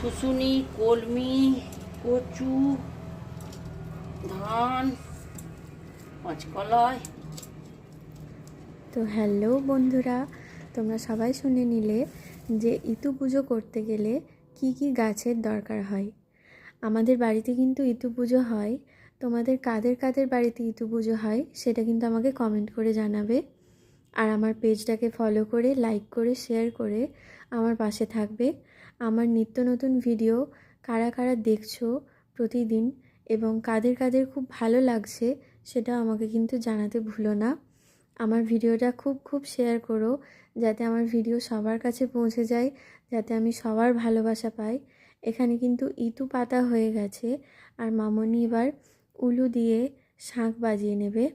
শুশুনি, কলমি, কচু, ধান, কাঁচকলাই। তো হ্যালো বন্ধুরা, তোমরা সবাই শুনে নিলে যে ইতু পুজো করতে গেলে কি কি গাছের দরকার হয়। আমাদের বাড়িতে কিন্তু ইতু পুজো হয়। তোমাদের কাদের কাদের বাড়িতে ইতু পুজো হয় সেটা কিন্তু আমাকে কমেন্ট করে জানাবে। আর আমার পেজটাকে ফলো করে, লাইক করে, শেয়ার করে আমার পাশে থাকবে। আমার নিত্য নতুন ভিডিও কারা কারা দেখছো প্রতিদিন এবং কাদের কাদের খুব ভালো লাগছে সেটা আমাকে কিন্তু জানাতে ভুলো না। আমার ভিডিওটা খুব শেয়ার করো, যাতে আমার ভিডিও সবার কাছে পৌঁছে যায়, যাতে আমি সবার ভালোবাসা পাই। এখানে কিন্তু ইতু পাতা হয়ে গেছে, আর মামনি এবার উলু দিয়ে শাঁখ বাজিয়ে নেবে।